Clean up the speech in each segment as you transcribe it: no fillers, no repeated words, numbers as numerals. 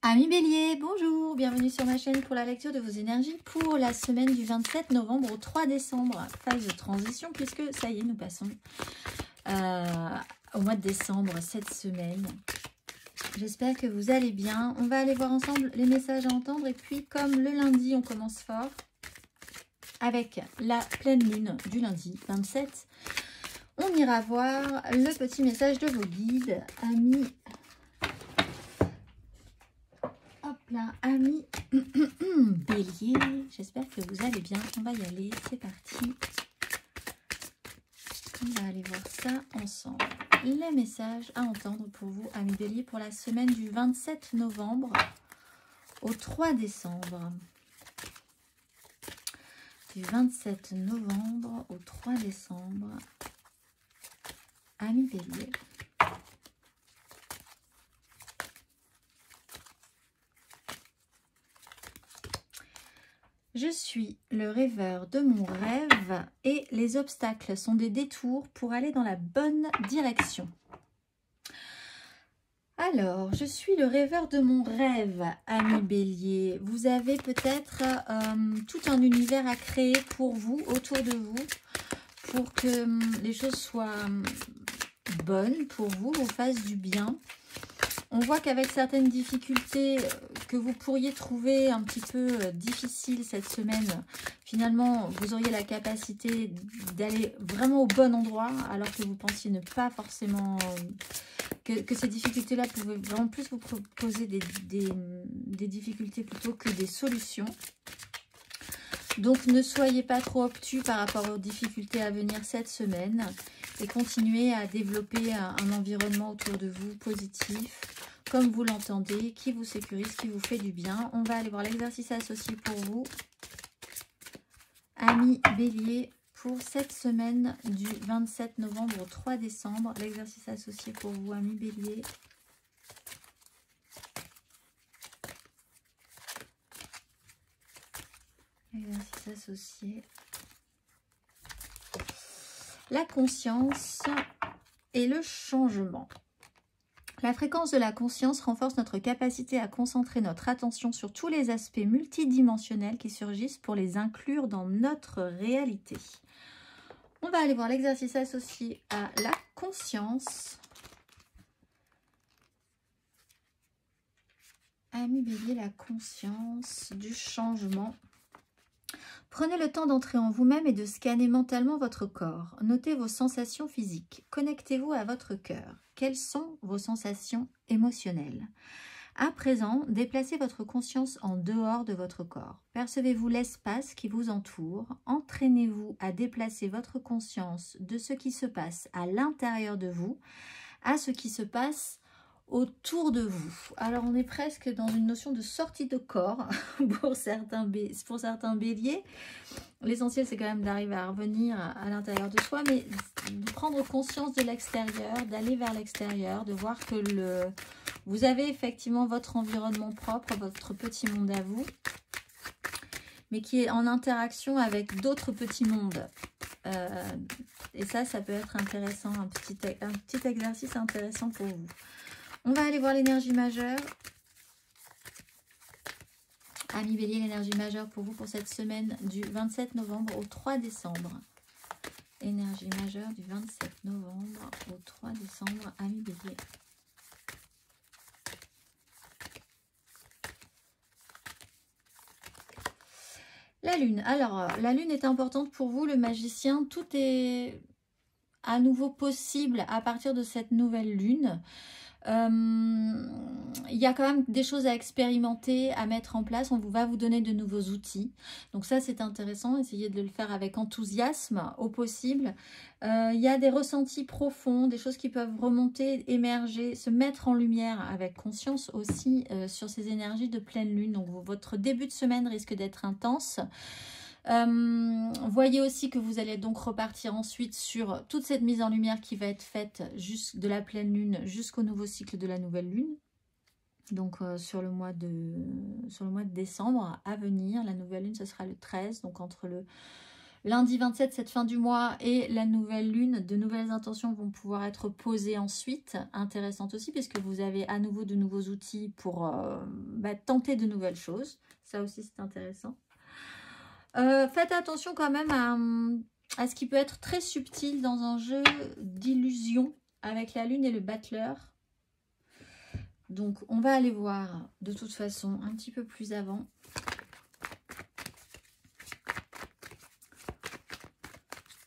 Amis Bélier, bonjour, bienvenue sur ma chaîne pour la lecture de vos énergies pour la semaine du 27 novembre au 3 décembre. Phase de transition puisque ça y est, nous passons au mois de décembre cette semaine. J'espère que vous allez bien. On va aller voir ensemble les messages à entendre et puis comme le lundi on commence fort avec la pleine lune du lundi 27, on ira voir le petit message de vos guides, amis. Là, amis Bélier, j'espère que vous allez bien. On va y aller, c'est parti. On va aller voir ça ensemble. Les messages à entendre pour vous, amis Bélier, pour la semaine du 27 novembre au 3 décembre. Du 27 novembre au 3 décembre, amis Bélier. Je suis le rêveur de mon rêve et les obstacles sont des détours pour aller dans la bonne direction. Alors, je suis le rêveur de mon rêve, ami Bélier. Vous avez peut-être tout un univers à créer pour vous, autour de vous, pour que les choses soient bonnes pour vous, vous fassent du bien. On voit qu'avec certaines difficultés que vous pourriez trouver un petit peu difficiles cette semaine, finalement, vous auriez la capacité d'aller vraiment au bon endroit, alors que vous pensiez ne pas forcément... que ces difficultés-là pouvaient vraiment plus vous poser des difficultés plutôt que des solutions. Donc, ne soyez pas trop obtus par rapport aux difficultés à venir cette semaine et continuez à développer un environnement autour de vous positif, comme vous l'entendez, qui vous sécurise, qui vous fait du bien. On va aller voir l'exercice associé pour vous, amis Bélier, pour cette semaine du 27 novembre au 3 décembre. L'exercice associé pour vous, amis Bélier. Exercice associé. La conscience et le changement. La fréquence de la conscience renforce notre capacité à concentrer notre attention sur tous les aspects multidimensionnels qui surgissent pour les inclure dans notre réalité. On va aller voir l'exercice associé à la conscience. Ami Bélier, la conscience du changement. Prenez le temps d'entrer en vous-même et de scanner mentalement votre corps. Notez vos sensations physiques. Connectez-vous à votre cœur. Quelles sont vos sensations émotionnelles? À présent, déplacez votre conscience en dehors de votre corps. Percevez-vous l'espace qui vous entoure. Entraînez-vous à déplacer votre conscience de ce qui se passe à l'intérieur de vous à ce qui se passe autour de vous. Alors, on est presque dans une notion de sortie de corps pour certains béliers. L'essentiel, c'est quand même d'arriver à revenir à l'intérieur de soi, mais de prendre conscience de l'extérieur, d'aller vers l'extérieur, de voir que vous avez effectivement votre environnement propre, votre petit monde à vous, mais qui est en interaction avec d'autres petits mondes. Et ça peut être intéressant, un petit exercice intéressant pour vous. On va aller voir l'énergie majeure. Amis Bélier, l'énergie majeure pour vous pour cette semaine du 27 novembre au 3 décembre. Énergie majeure du 27 novembre au 3 décembre, amis Bélier. La lune. Alors, la lune est importante pour vous, le magicien. Tout est à nouveau possible à partir de cette nouvelle lune. Il y a quand même des choses à expérimenter, à mettre en place. On va vous donner de nouveaux outils. Donc ça, c'est intéressant. Essayez de le faire avec enthousiasme au possible. Il y a des ressentis profonds, des choses qui peuvent remonter, émerger, se mettre en lumière avec conscience aussi sur ces énergies de pleine lune. Donc votre début de semaine risque d'être intense. Voyez aussi que vous allez donc repartir ensuite sur toute cette mise en lumière qui va être faite de la pleine lune jusqu'au nouveau cycle de la nouvelle lune. Donc sur le mois de décembre à venir, la nouvelle lune ce sera le 13, donc entre Lundi 27, cette fin du mois et la nouvelle lune, de nouvelles intentions vont pouvoir être posées ensuite. Intéressante aussi, puisque vous avez à nouveau de nouveaux outils pour tenter de nouvelles choses. Ça aussi, c'est intéressant. Faites attention quand même à ce qui peut être très subtil dans un jeu d'illusion avec la lune et le battleur. Donc, on va aller voir de toute façon un petit peu plus avant.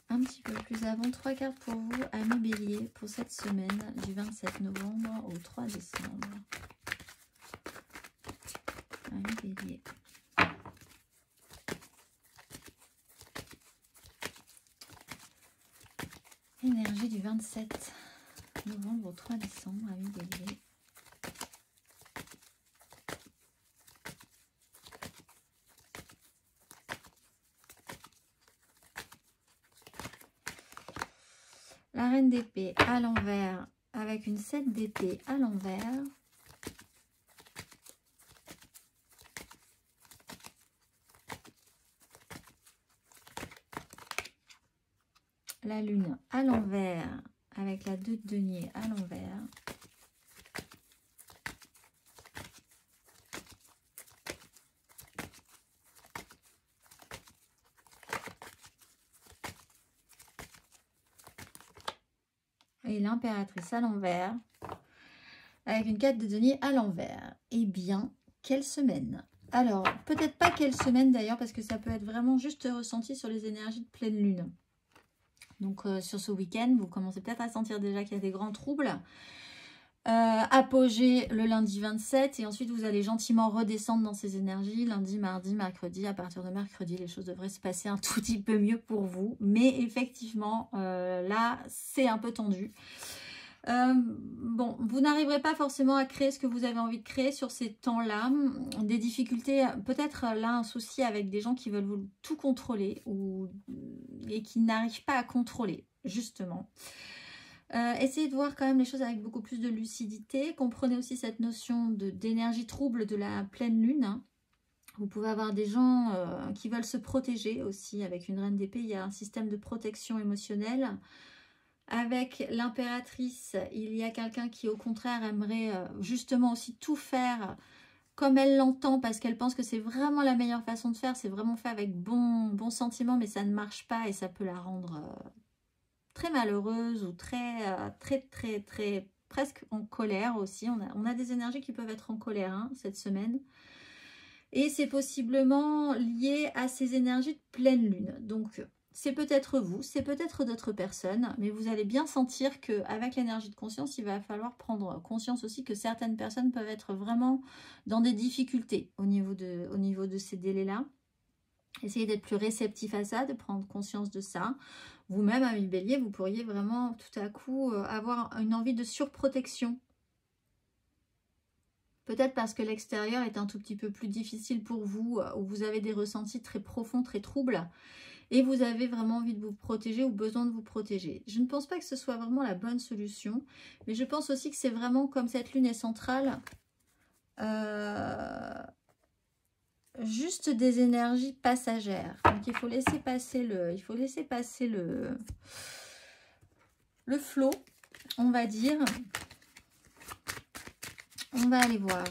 Un petit peu plus avant, 3 cartes pour vous, amis bélier, pour cette semaine du 27 novembre au 3 décembre. Amis bélier. Énergie du 27 novembre au 3 décembre, amis bélier. La reine d'épée à l'envers avec une 7 d'épée à l'envers. La lune à l'envers avec la 2 de denier à l'envers. Et l'impératrice à l'envers avec une 4 de denier à l'envers. Eh bien, quelle semaine! Alors, peut-être pas quelle semaine d'ailleurs, parce que ça peut être vraiment juste ressenti sur les énergies de pleine lune. Donc, sur ce week-end, vous commencez peut-être à sentir déjà qu'il y a des grands troubles. Apogée le lundi 27 et ensuite vous allez gentiment redescendre dans ces énergies lundi, mardi, mercredi. À partir de mercredi, les choses devraient se passer un tout petit peu mieux pour vous, mais effectivement là c'est un peu tendu. Bon, vous n'arriverez pas forcément à créer ce que vous avez envie de créer sur ces temps-là. Des difficultés, peut-être là un souci avec des gens qui veulent vous tout contrôler et qui n'arrivent pas à contrôler justement. Essayez de voir quand même les choses avec beaucoup plus de lucidité. Comprenez aussi cette notion d'énergie trouble de la pleine lune. Hein. Vous pouvez avoir des gens qui veulent se protéger aussi. Avec une reine d'épée, il y a un système de protection émotionnelle. Avec l'impératrice, il y a quelqu'un qui au contraire aimerait justement aussi tout faire comme elle l'entend parce qu'elle pense que c'est vraiment la meilleure façon de faire. C'est vraiment fait avec bon sentiment, mais ça ne marche pas et ça peut la rendre... très malheureuse ou très presque en colère aussi. On a des énergies qui peuvent être en colère hein, cette semaine. Et c'est possiblement lié à ces énergies de pleine lune. Donc c'est peut-être vous, c'est peut-être d'autres personnes, mais vous allez bien sentir qu'avec l'énergie de conscience, il va falloir prendre conscience aussi que certaines personnes peuvent être vraiment dans des difficultés au niveau de ces délais-là. Essayez d'être plus réceptif à ça, de prendre conscience de ça. Vous-même, ami bélier, vous pourriez vraiment tout à coup avoir une envie de surprotection. Peut-être parce que l'extérieur est un tout petit peu plus difficile pour vous, où vous avez des ressentis très profonds, très troubles, et vous avez vraiment envie de vous protéger ou besoin de vous protéger. Je ne pense pas que ce soit vraiment la bonne solution, mais je pense aussi que c'est vraiment comme cette lune est centrale, juste des énergies passagères. Donc il faut laisser passer le flot, on va dire. On va aller voir.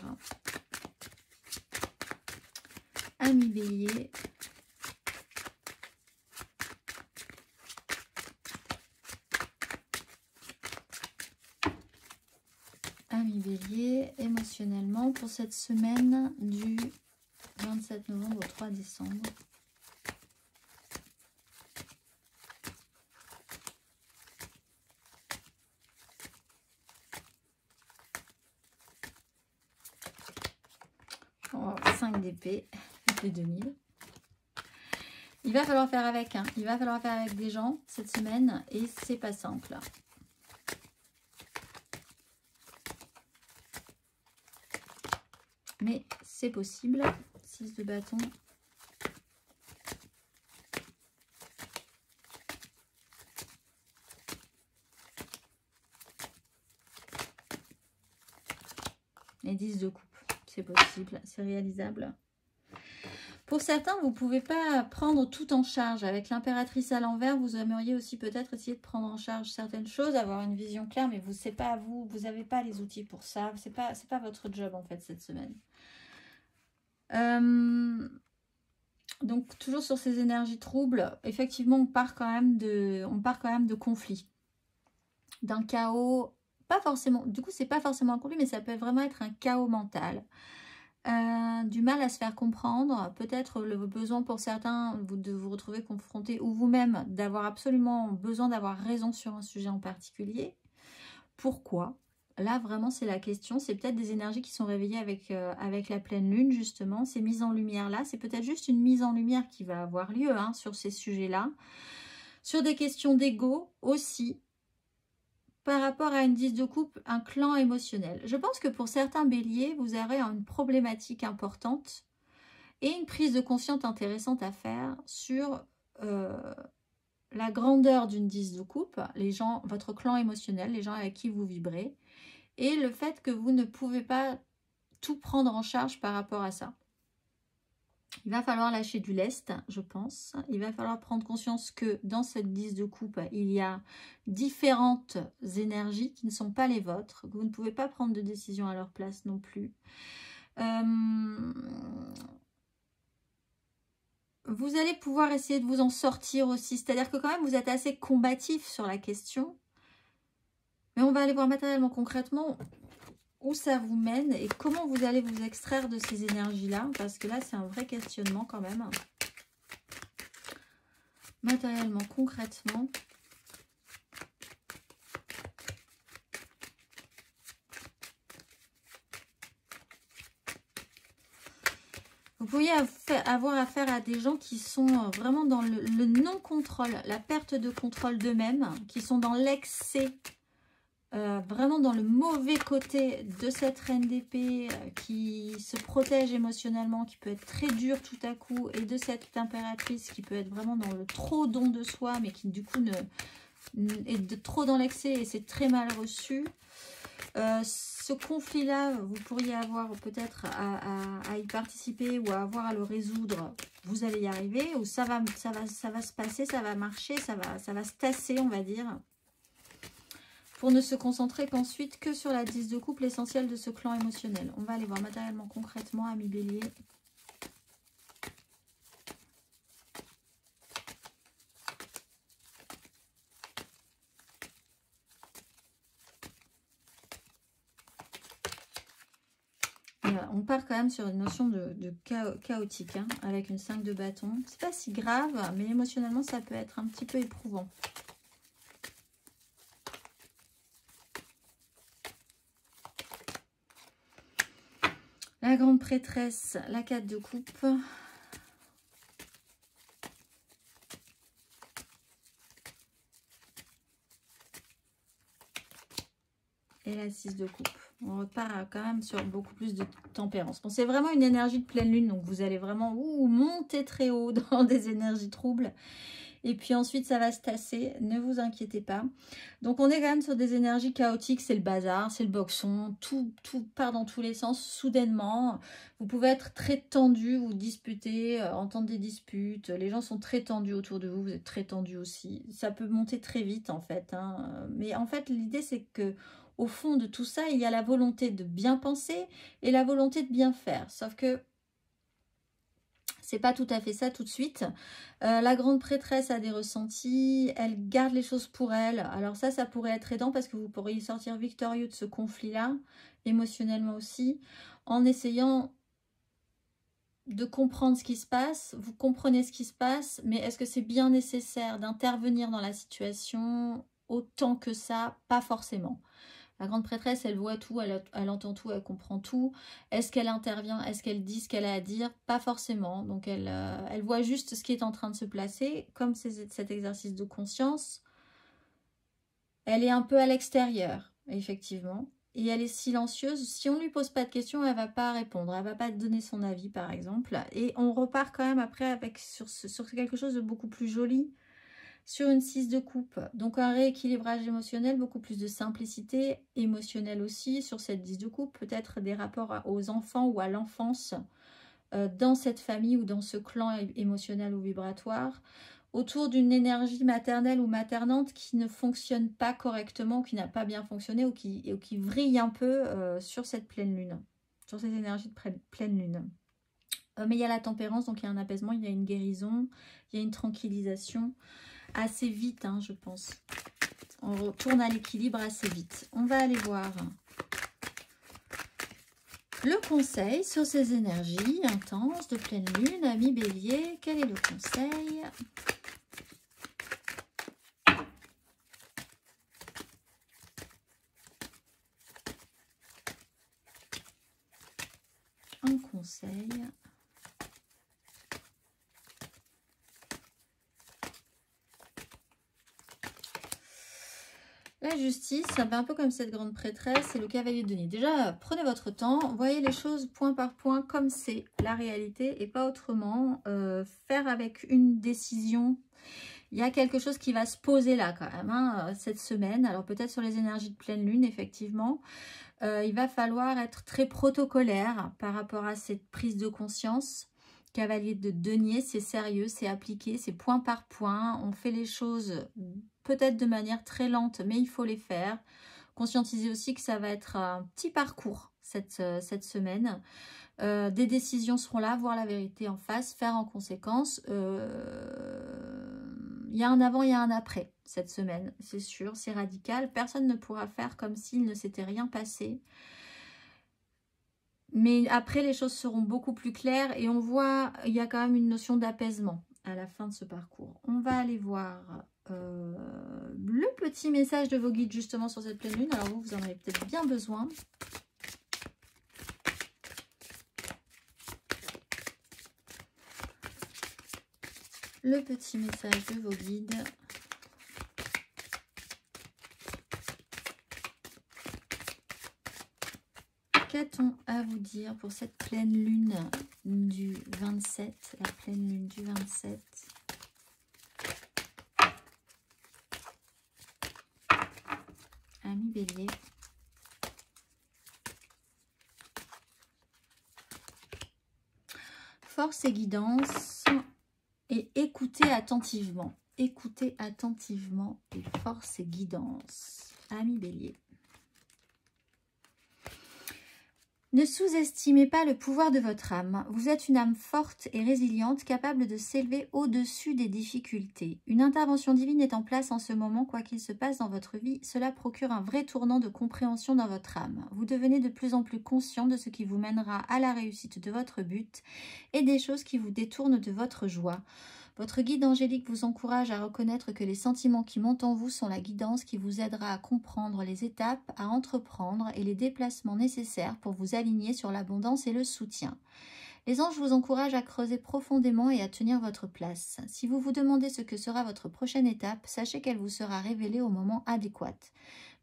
Ami bélier. Ami bélier, émotionnellement pour cette semaine du 27 novembre au 3 décembre. Oh, 5 d'épée, les 2000. Il va falloir faire avec, hein. Il va falloir faire avec des gens cette semaine et c'est pas simple. Mais c'est possible. 6 de bâton. Et 10 de coupe. C'est possible, c'est réalisable. Pour certains, vous ne pouvez pas prendre tout en charge. Avec l'impératrice à l'envers, vous aimeriez aussi peut-être essayer de prendre en charge certaines choses, avoir une vision claire, mais vous, c'est pas vous n'avez pas les outils pour ça. C'est pas votre job en fait cette semaine. Donc toujours sur ces énergies troubles, effectivement, on part quand même de conflits, d'un chaos. Pas forcément, du coup, c'est pas forcément un conflit, mais ça peut vraiment être un chaos mental. Du mal à se faire comprendre, peut-être le besoin pour certains de vous retrouver confronté ou vous-même d'avoir absolument besoin d'avoir raison sur un sujet en particulier. Pourquoi? Là vraiment c'est la question, c'est peut-être des énergies qui sont réveillées avec la pleine lune justement, ces mises en lumière là, c'est peut-être juste une mise en lumière qui va avoir lieu sur ces sujets-là, sur des questions d'ego aussi, par rapport à une 10 de coupe, un clan émotionnel. Je pense que pour certains béliers, vous aurez une problématique importante et une prise de conscience intéressante à faire sur la grandeur d'une 10 de coupe, les gens, votre clan émotionnel, les gens avec qui vous vibrez, et le fait que vous ne pouvez pas tout prendre en charge par rapport à ça. Il va falloir lâcher du lest, je pense. Il va falloir prendre conscience que dans cette 10 de coupe, il y a différentes énergies qui ne sont pas les vôtres. Vous ne pouvez pas prendre de décision à leur place non plus. Vous allez pouvoir essayer de vous en sortir aussi. C'est-à-dire que quand même, vous êtes assez combatif sur la question. Mais on va aller voir matériellement, concrètement, où ça vous mène et comment vous allez vous extraire de ces énergies-là. Parce que là, c'est un vrai questionnement quand même. Matériellement, concrètement. Vous pourriez avoir affaire à des gens qui sont vraiment dans le non-contrôle, la perte de contrôle d'eux-mêmes, qui sont dans l'excès, vraiment dans le mauvais côté de cette reine d'épée, qui se protège émotionnellement, qui peut être très dure tout à coup, et de cette impératrice qui peut être vraiment dans le trop don de soi, mais qui du coup est trop dans l'excès et c'est très mal reçu. Ce conflit-là, vous pourriez avoir peut-être à y participer ou à avoir à le résoudre. Vous allez y arriver ou ça va se passer, ça va marcher, ça va se tasser, on va dire. Pour ne se concentrer qu'ensuite que sur la 10 de coupe, l'essentiel de ce clan émotionnel. On va aller voir matériellement, concrètement, amis bélier. On part quand même sur une notion de chaotique, avec une 5 de bâton. C'est pas si grave, mais émotionnellement, ça peut être un petit peu éprouvant. La grande prêtresse, la 4 de coupe. Et la 6 de coupe. On repart quand même sur beaucoup plus de tempérance. Bon, c'est vraiment une énergie de pleine lune, donc vous allez vraiment monter très haut dans des énergies troubles. Et puis ensuite, ça va se tasser, ne vous inquiétez pas. Donc on est quand même sur des énergies chaotiques, c'est le bazar, c'est le boxon, tout part dans tous les sens soudainement. Vous pouvez être très tendu, vous disputer, entendre des disputes. Les gens sont très tendus autour de vous, vous êtes très tendu aussi. Ça peut monter très vite en fait. Mais en fait, l'idée c'est que au fond de tout ça, il y a la volonté de bien penser et la volonté de bien faire. Sauf que c'est pas tout à fait ça tout de suite. La grande prêtresse a des ressentis, elle garde les choses pour elle. Alors ça pourrait être aidant parce que vous pourriez sortir victorieux de ce conflit-là, émotionnellement aussi, en essayant de comprendre ce qui se passe. Vous comprenez ce qui se passe, mais est-ce que c'est bien nécessaire d'intervenir dans la situation autant que ça? Pas forcément. La grande prêtresse, elle voit tout, elle entend tout, elle comprend tout. Est-ce qu'elle intervient? Est-ce qu'elle dit ce qu'elle a à dire? Pas forcément. Donc, elle voit juste ce qui est en train de se placer. Comme c'est cet exercice de conscience, elle est un peu à l'extérieur, effectivement. Et elle est silencieuse. Si on ne lui pose pas de questions, elle ne va pas répondre. Elle ne va pas donner son avis, par exemple. Et on repart quand même après sur quelque chose de beaucoup plus joli. Sur une 6 de coupe, donc un rééquilibrage émotionnel, beaucoup plus de simplicité émotionnelle aussi sur cette 10 de coupe, peut-être des rapports aux enfants ou à l'enfance dans cette famille ou dans ce clan émotionnel ou vibratoire, autour d'une énergie maternelle ou maternante qui ne fonctionne pas correctement, ou qui n'a pas bien fonctionné, ou qui vrille un peu sur cette pleine lune, sur ces énergies de pleine lune. Mais il y a la tempérance, donc il y a un apaisement, il y a une guérison, il y a une tranquillisation assez vite, hein, je pense. On retourne à l'équilibre assez vite. On va aller voir le conseil sur ces énergies intenses de pleine lune. Ami Bélier, quel est le conseil ? Un conseil. La justice, ça fait un peu comme cette grande prêtresse et le cavalier de denier. Déjà, prenez votre temps, voyez les choses point par point comme c'est la réalité et pas autrement. Faire avec une décision. Il y a quelque chose qui va se poser là quand même, hein, cette semaine. Alors peut-être sur les énergies de pleine lune, effectivement. Il va falloir être très protocolaire par rapport à cette prise de conscience. Cavalier de denier, c'est sérieux, c'est appliqué, c'est point par point. On fait les choses peut-être de manière très lente, mais il faut les faire. Conscientiser aussi que ça va être un petit parcours cette semaine. Des décisions seront là, voir la vérité en face, faire en conséquence. Il y a un avant, il y a un après cette semaine, c'est sûr, c'est radical. Personne ne pourra faire comme s'il ne s'était rien passé. Mais après, les choses seront beaucoup plus claires et on voit, il y a quand même une notion d'apaisement à la fin de ce parcours. On va aller voir le petit message de vos guides justement sur cette pleine lune. Alors vous en avez peut-être bien besoin. Le petit message de vos guides. Qu'a-t-on à vous dire pour cette pleine lune du 27, la pleine lune du 27? Ami Bélier. Force et guidance et écoutez attentivement. Écoutez attentivement et force et guidance. Ami Bélier. Ne sous-estimez pas le pouvoir de votre âme. Vous êtes une âme forte et résiliente, capable de s'élever au-dessus des difficultés. Une intervention divine est en place en ce moment, quoi qu'il se passe dans votre vie. Cela procure un vrai tournant de compréhension dans votre âme. Vous devenez de plus en plus conscient de ce qui vous mènera à la réussite de votre but et des choses qui vous détournent de votre joie. Votre guide angélique vous encourage à reconnaître que les sentiments qui montent en vous sont la guidance qui vous aidera à comprendre les étapes à entreprendre et les déplacements nécessaires pour vous aligner sur l'abondance et le soutien. Les anges vous encouragent à creuser profondément et à tenir votre place. Si vous vous demandez ce que sera votre prochaine étape, sachez qu'elle vous sera révélée au moment adéquat.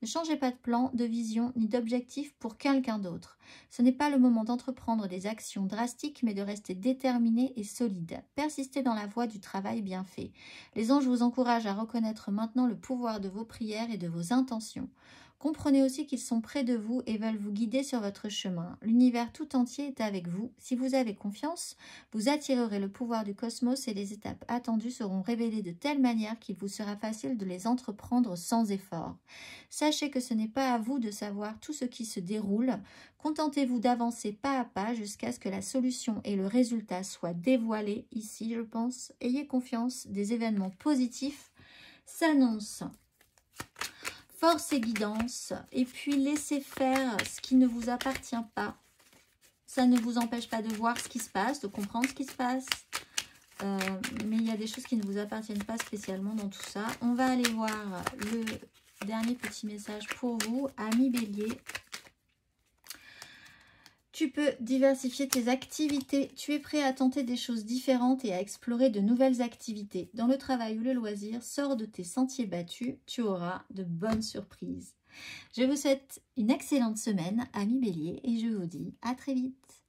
Ne changez pas de plan, de vision ni d'objectif pour quelqu'un d'autre. Ce n'est pas le moment d'entreprendre des actions drastiques, mais de rester déterminé et solide. Persistez dans la voie du travail bien fait. Les anges vous encouragent à reconnaître maintenant le pouvoir de vos prières et de vos intentions. Comprenez aussi qu'ils sont près de vous et veulent vous guider sur votre chemin. L'univers tout entier est avec vous. Si vous avez confiance, vous attirerez le pouvoir du cosmos et les étapes attendues seront révélées de telle manière qu'il vous sera facile de les entreprendre sans effort. Sachez que ce n'est pas à vous de savoir tout ce qui se déroule. Contentez-vous d'avancer pas à pas jusqu'à ce que la solution et le résultat soient dévoilés. Ici, je pense, ayez confiance, des événements positifs s'annoncent. Force et guidance, et puis laissez faire ce qui ne vous appartient pas. Ça ne vous empêche pas de voir ce qui se passe, de comprendre ce qui se passe. Mais il y a des choses qui ne vous appartiennent pas spécialement dans tout ça. On va aller voir le dernier petit message pour vous, ami Bélier. Tu peux diversifier tes activités. Tu es prêt à tenter des choses différentes et à explorer de nouvelles activités. Dans le travail ou le loisir, sors de tes sentiers battus. Tu auras de bonnes surprises. Je vous souhaite une excellente semaine, ami Bélier, et je vous dis à très vite.